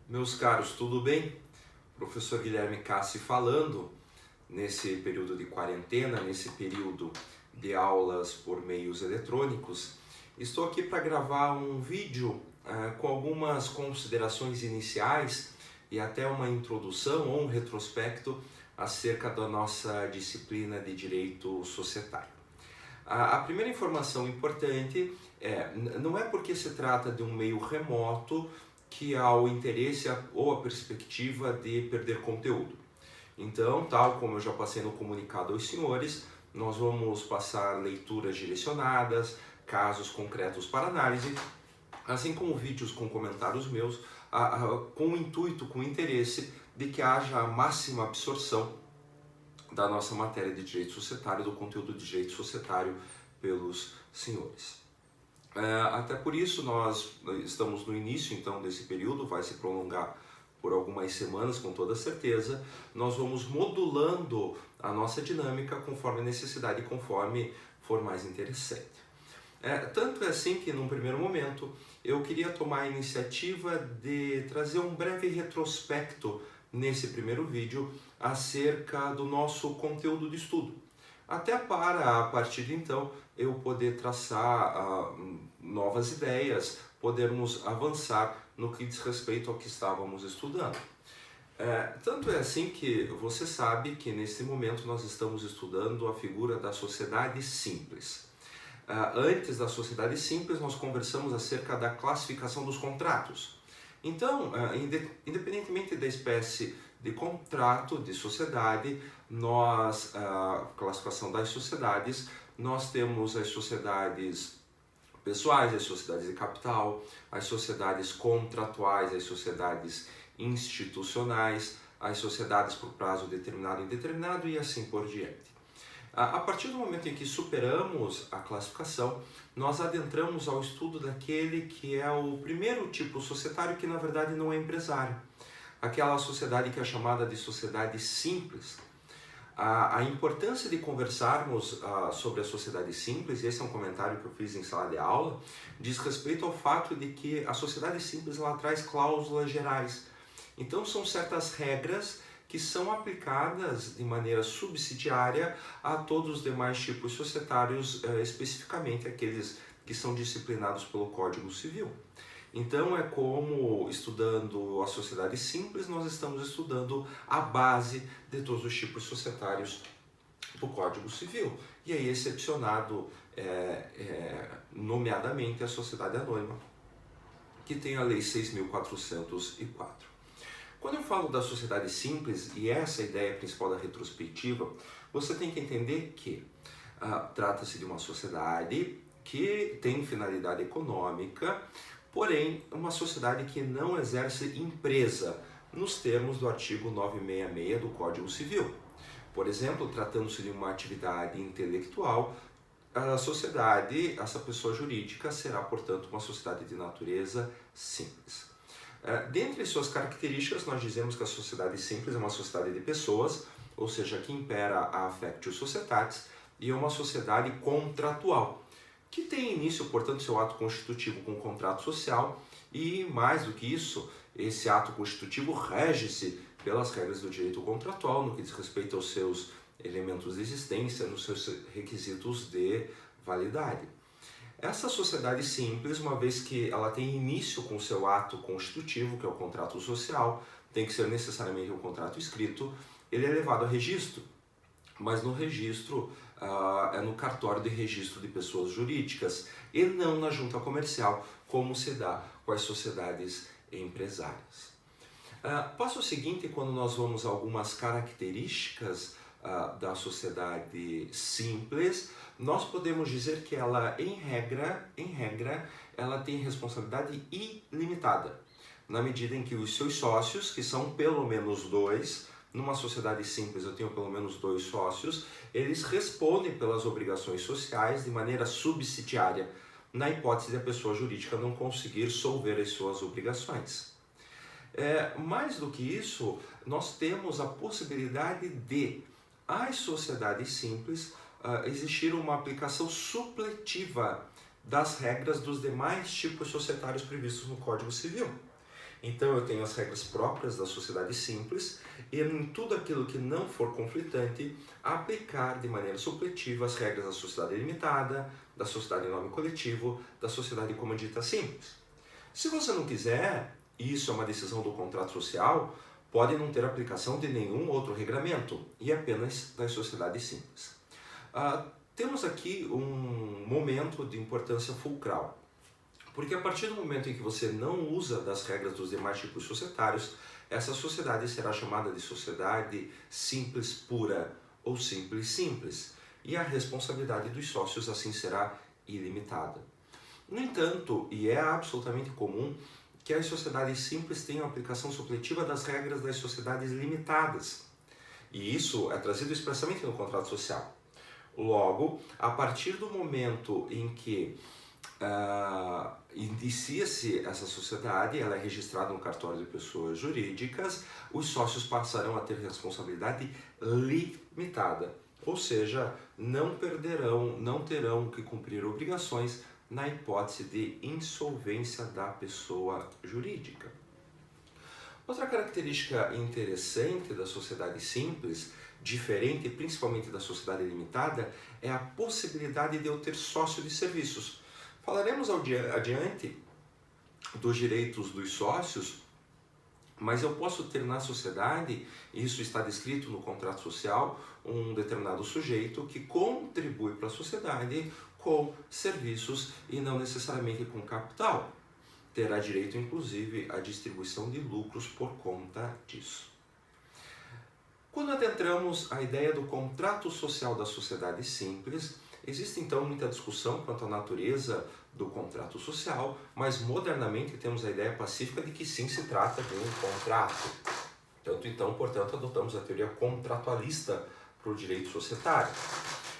Meus caros, tudo bem? Professor Guilherme Cassi falando nesse período de quarentena, nesse período de aulas por meios eletrônicos. Estou aqui para gravar um vídeo com algumas considerações iniciais e até uma introdução ou um retrospecto acerca da nossa disciplina de Direito Societário. A primeira informação importante não é porque se trata de um meio remoto que há o interesse ou a perspectiva de perder conteúdo. Então, tal como eu já passei no comunicado aos senhores, nós vamos passar leituras direcionadas, casos concretos para análise, assim como vídeos com comentários meus, com o intuito, com o interesse de que haja a máxima absorção da nossa matéria de direito societário, do conteúdo de direito societário pelos senhores. Até por isso nós estamos no início então desse período, vai se prolongar por algumas semanas com toda certeza. Nós vamos modulando a nossa dinâmica conforme a necessidade e conforme for mais interessante. Tanto é assim que num primeiro momento eu queria tomar a iniciativa de trazer um breve retrospecto nesse primeiro vídeo acerca do nosso conteúdo de estudo. Até para, a partir de então, eu poder traçar novas ideias, podermos avançar no que diz respeito ao que estávamos estudando. Tanto é assim que você sabe que nesse momento nós estamos estudando a figura da sociedade simples. Antes da sociedade simples, nós conversamos acerca da classificação dos contratos. Então, independentemente da espécie de contrato, de sociedade, classificação das sociedades, nós temos as sociedades pessoais, as sociedades de capital, as sociedades contratuais, as sociedades institucionais, as sociedades por prazo determinado e indeterminado e assim por diante. A partir do momento em que superamos a classificação, nós adentramos ao estudo daquele que é o primeiro tipo societário, que na verdade não é empresário. Aquela sociedade que é chamada de sociedade simples. A importância de conversarmos sobre a sociedade simples, e esse é um comentário que eu fiz em sala de aula, diz respeito ao fato de que a sociedade simples ela traz cláusulas gerais. Então são certas regras que são aplicadas de maneira subsidiária a todos os demais tipos societários, especificamente aqueles que são disciplinados pelo Código Civil. Então é como, estudando a sociedade simples, nós estamos estudando a base de todos os tipos societários do Código Civil. E aí excepcionado, nomeadamente, a sociedade anônima, que tem a Lei 6.404. Quando eu falo da sociedade simples, e essa é a ideia principal da retrospectiva, você tem que entender que trata-se de uma sociedade que tem finalidade econômica, porém uma sociedade que não exerce empresa, nos termos do artigo 966 do Código Civil. Por exemplo, tratando-se de uma atividade intelectual, a sociedade, essa pessoa jurídica, será, portanto, uma sociedade de natureza simples. Dentre suas características, nós dizemos que a sociedade simples é uma sociedade de pessoas, ou seja, que impera a affectio societatis, e é uma sociedade contratual, que tem início, portanto, seu ato constitutivo com o contrato social, e mais do que isso, esse ato constitutivo rege-se pelas regras do direito contratual, no que diz respeito aos seus elementos de existência, nos seus requisitos de validade. Essa sociedade simples, uma vez que ela tem início com o seu ato constitutivo, que é o contrato social, tem que ser necessariamente um contrato escrito, ele é levado a registro, mas no registro é no cartório de registro de pessoas jurídicas e não na junta comercial, como se dá com as sociedades empresárias. Passo seguinte, quando nós vamos a algumas características da sociedade simples, nós podemos dizer que ela, em regra, ela tem responsabilidade ilimitada, na medida em que os seus sócios, que são pelo menos dois, numa sociedade simples eu tenho pelo menos 2 sócios, eles respondem pelas obrigações sociais de maneira subsidiária, na hipótese de a pessoa jurídica não conseguir solver as suas obrigações. Mais do que isso, nós temos a possibilidade de, às sociedades simples, existir uma aplicação supletiva das regras dos demais tipos societários previstos no Código Civil. Então eu tenho as regras próprias da sociedade simples e em tudo aquilo que não for conflitante, aplicar de maneira supletiva as regras da sociedade limitada, da sociedade em nome coletivo, da sociedade comandita simples. Se você não quiser, e isso é uma decisão do contrato social, pode não ter aplicação de nenhum outro regramento e apenas das sociedades simples. Temos aqui um momento de importância fulcral, porque a partir do momento em que você não usa das regras dos demais tipos societários, essa sociedade será chamada de sociedade simples pura ou simples, e a responsabilidade dos sócios assim será ilimitada. No entanto, e é absolutamente comum, que as sociedades simples tenham aplicação supletiva das regras das sociedades limitadas. E isso é trazido expressamente no contrato social. Logo, a partir do momento em que inicia-se essa sociedade, ela é registrada no cartório de pessoas jurídicas, os sócios passarão a ter responsabilidade limitada, ou seja, não terão que cumprir obrigações na hipótese de insolvência da pessoa jurídica. Outra característica interessante da sociedade simples, diferente principalmente da sociedade limitada, é a possibilidade de eu ter sócio de serviços. Falaremos adiante dos direitos dos sócios, mas eu posso ter na sociedade, isso está descrito no contrato social, um determinado sujeito que contribui para a sociedade com serviços e não necessariamente com capital. Terá direito, inclusive, à distribuição de lucros por conta disso. Quando adentramos a ideia do contrato social da sociedade simples, existe então muita discussão quanto à natureza do contrato social, mas modernamente temos a ideia pacífica de que sim se trata de um contrato. Portanto, adotamos a teoria contratualista para o direito societário.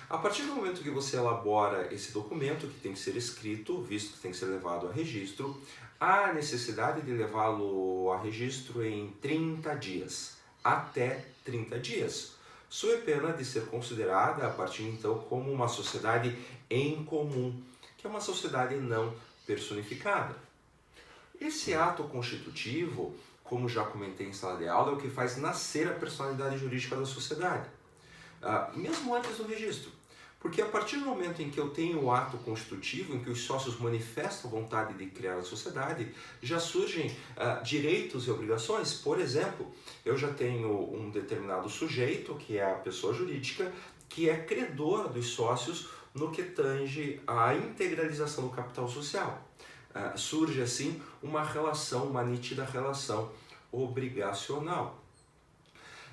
A partir do momento que você elabora esse documento, que tem que ser escrito, visto que tem que ser levado a registro, há necessidade de levá-lo a registro em 30 dias, até 30 dias, sob pena de ser considerada a partir então como uma sociedade em comum, que é uma sociedade não personificada. Esse ato constitutivo, como já comentei em sala de aula, é o que faz nascer a personalidade jurídica da sociedade, mesmo antes do registro. Porque a partir do momento em que eu tenho o ato constitutivo, em que os sócios manifestam vontade de criar a sociedade, já surgem direitos e obrigações. Por exemplo, eu já tenho um determinado sujeito, que é a pessoa jurídica, que é credor dos sócios no que tange à integralização do capital social. Surge assim uma nítida relação obrigacional.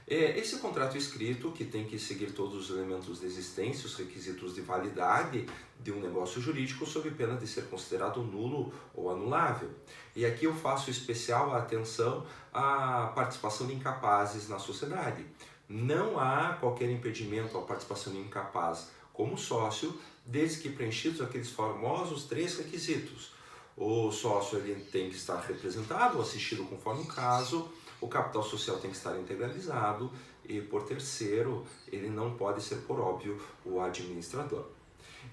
Esse contrato escrito, que tem que seguir todos os elementos de existência, os requisitos de validade de um negócio jurídico, sob pena de ser considerado nulo ou anulável. E aqui eu faço especial atenção à participação de incapazes na sociedade. Não há qualquer impedimento à participação de incapaz como sócio, desde que preenchidos aqueles famosos 3 requisitos. O sócio ele tem que estar representado, assistido conforme o caso, o capital social tem que estar integralizado e, por terceiro, ele não pode ser, por óbvio, o administrador.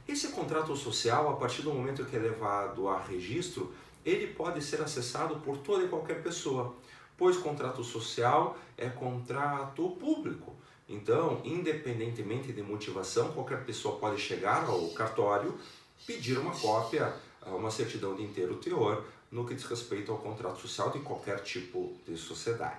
Esse contrato social, a partir do momento que é levado a registro, ele pode ser acessado por toda e qualquer pessoa, pois contrato social é contrato público. Então, independentemente de motivação, qualquer pessoa pode chegar ao cartório, pedir uma cópia, uma certidão de inteiro teor, no que diz respeito ao contrato social de qualquer tipo de sociedade.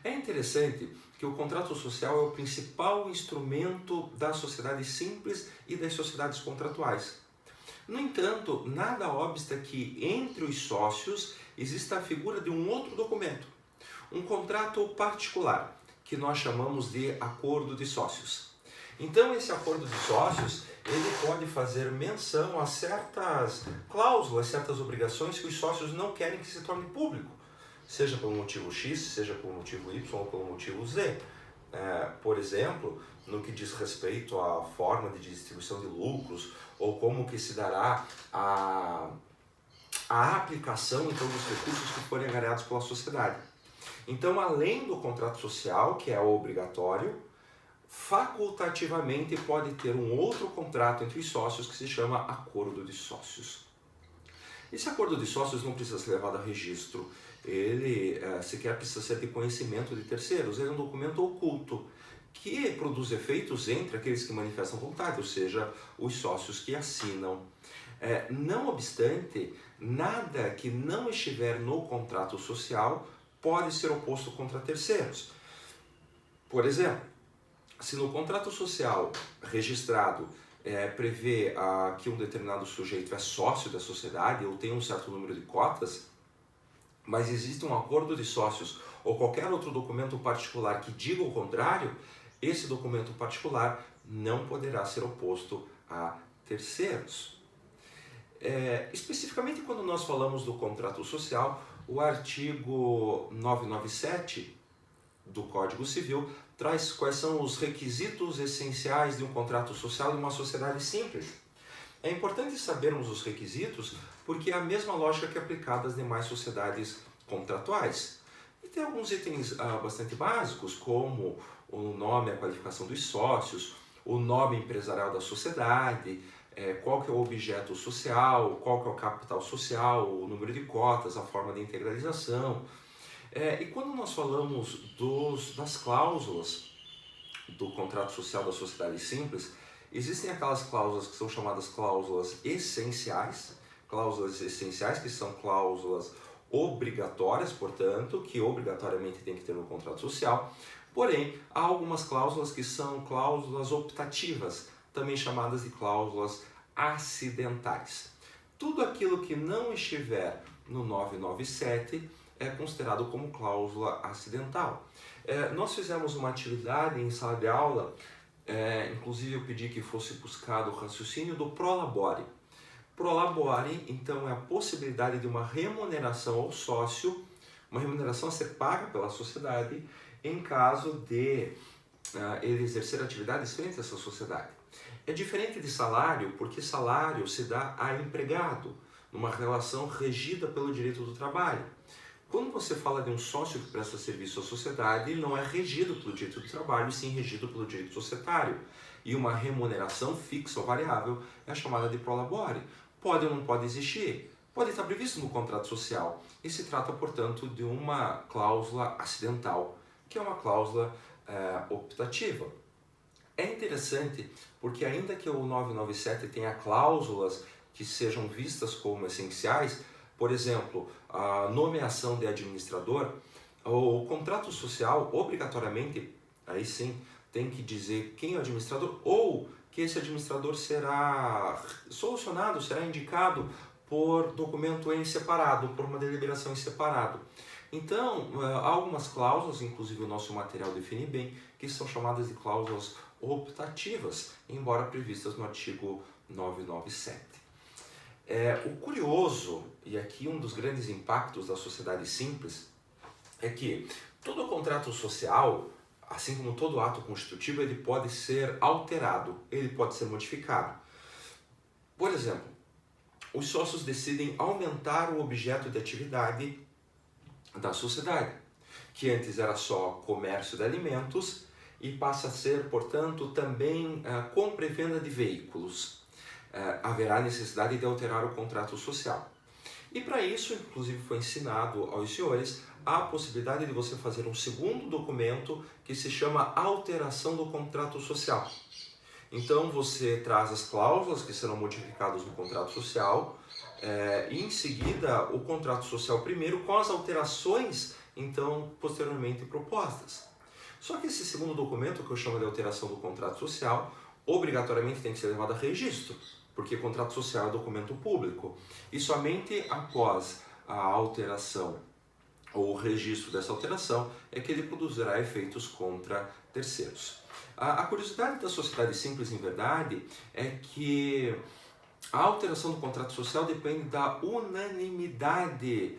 É interessante que o contrato social é o principal instrumento da sociedade simples e das sociedades contratuais. No entanto, nada obsta que entre os sócios exista a figura de um outro documento, um contrato particular, que nós chamamos de acordo de sócios. Então, esse acordo de sócios, ele pode fazer menção a certas cláusulas, certas obrigações que os sócios não querem que se torne público, seja pelo motivo X, seja pelo motivo Y ou pelo motivo Z. Por exemplo, no que diz respeito à forma de distribuição de lucros ou como que se dará a aplicação então, dos recursos que forem angariados pela sociedade. Então, além do contrato social, que é obrigatório, facultativamente pode ter um outro contrato entre os sócios que se chama acordo de sócios. Esse acordo de sócios não precisa ser levado a registro, ele sequer precisa ser de conhecimento de terceiros, ele é um documento oculto que produz efeitos entre aqueles que manifestam vontade, ou seja, os sócios que assinam. Não obstante, nada que não estiver no contrato social pode ser oposto contra terceiros. Por exemplo, se no contrato social registrado prevê que um determinado sujeito é sócio da sociedade ou tem um certo número de cotas, mas existe um acordo de sócios ou qualquer outro documento particular que diga o contrário, esse documento particular não poderá ser oposto a terceiros. Especificamente quando nós falamos do contrato social, o artigo 997 do Código Civil traz quais são os requisitos essenciais de um contrato social de uma sociedade simples. É importante sabermos os requisitos porque é a mesma lógica que é aplicada às demais sociedades contratuais. E tem alguns itens bastante básicos, como o nome e a qualificação dos sócios, o nome empresarial da sociedade, qual que é o objeto social, qual que é o capital social, o número de cotas, a forma de integralização. E quando nós falamos das cláusulas do contrato social da sociedade simples, existem aquelas cláusulas que são chamadas cláusulas essenciais que são cláusulas obrigatórias, portanto, que obrigatoriamente tem que ter no contrato social. Porém, há algumas cláusulas que são cláusulas optativas, também chamadas de cláusulas acidentais. Tudo aquilo que não estiver no 997 é considerado como cláusula acidental. Nós fizemos uma atividade em sala de aula, inclusive eu pedi que fosse buscado o raciocínio do prolabore. Prolabore, então, é a possibilidade de uma remuneração ao sócio, uma remuneração a ser paga pela sociedade em caso de ele exercer atividades frente a essa sociedade. É diferente de salário, porque salário se dá a empregado, numa relação regida pelo direito do trabalho. Quando você fala de um sócio que presta serviço à sociedade, ele não é regido pelo direito do trabalho, sim regido pelo direito societário. E uma remuneração fixa ou variável é chamada de prolabore. Pode ou não pode existir? Pode estar previsto no contrato social. E se trata, portanto, de uma cláusula acidental, que é uma cláusula optativa. É interessante porque ainda que o 997 tenha cláusulas que sejam vistas como essenciais, por exemplo, a nomeação de administrador, o contrato social obrigatoriamente, aí sim, tem que dizer quem é o administrador ou que esse administrador será solucionado, será indicado por documento em separado, por uma deliberação em separado. Então, há algumas cláusulas, inclusive o nosso material define bem, que são chamadas de cláusulas optativas, embora previstas no artigo 997. O curioso, e aqui um dos grandes impactos da sociedade simples, é que todo contrato social, assim como todo ato constitutivo, ele pode ser alterado, ele pode ser modificado. Por exemplo, os sócios decidem aumentar o objeto de atividade da sociedade, que antes era só comércio de alimentos e passa a ser, portanto, também compra e venda de veículos. Haverá necessidade de alterar o contrato social. E para isso, inclusive, foi ensinado aos senhores a possibilidade de você fazer um segundo documento que se chama alteração do contrato social. Então você traz as cláusulas que serão modificadas no contrato social e em seguida o contrato social primeiro com as alterações então posteriormente propostas. Só que esse segundo documento, que eu chamo de alteração do contrato social, obrigatoriamente tem que ser levado a registro, porque contrato social é documento público e somente após a alteração ou o registro dessa alteração é que ele produzirá efeitos contra terceiros. A curiosidade da sociedade simples, em verdade, é que a alteração do contrato social depende da unanimidade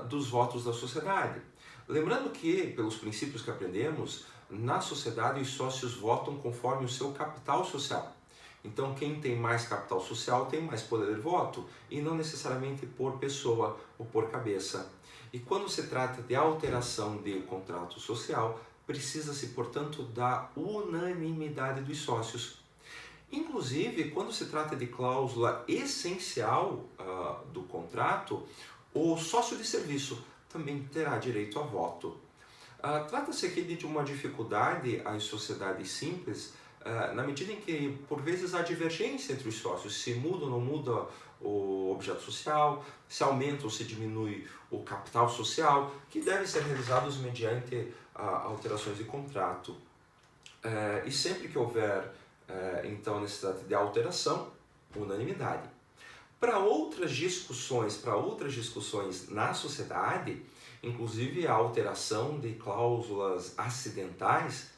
dos votos da sociedade. Lembrando que, pelos princípios que aprendemos, na sociedade os sócios votam conforme o seu capital social. Então, quem tem mais capital social tem mais poder de voto, e não necessariamente por pessoa ou por cabeça. E quando se trata de alteração de contrato social, precisa-se, portanto, da unanimidade dos sócios. Inclusive, quando se trata de cláusula essencial do contrato, o sócio de serviço também terá direito a voto. Trata-se aqui de uma dificuldade às sociedades simples, na medida em que, por vezes, há divergência entre os sócios, se muda ou não muda o objeto social, se aumenta ou se diminui o capital social, que devem ser realizados mediante alterações de contrato. E sempre que houver, então, necessidade de alteração, unanimidade. Para outras discussões na sociedade, inclusive a alteração de cláusulas acidentais,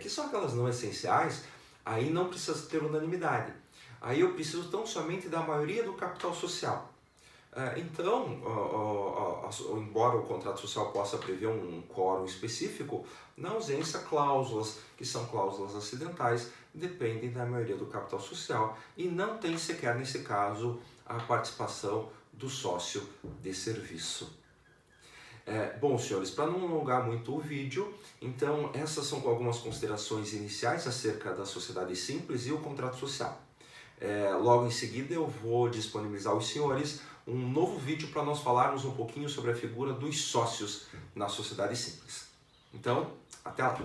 que são aquelas não essenciais, aí não precisa ter unanimidade. Aí eu preciso tão somente da maioria do capital social. Então, embora o contrato social possa prever um quórum específico, na ausência, cláusulas, que são cláusulas acidentais, dependem da maioria do capital social e não tem sequer, nesse caso, a participação do sócio de serviço. Bom, senhores, para não alongar muito o vídeo, então essas são algumas considerações iniciais acerca da sociedade simples e o contrato social. Logo em seguida eu vou disponibilizar aos senhores um novo vídeo para nós falarmos um pouquinho sobre a figura dos sócios na sociedade simples. Então, até lá!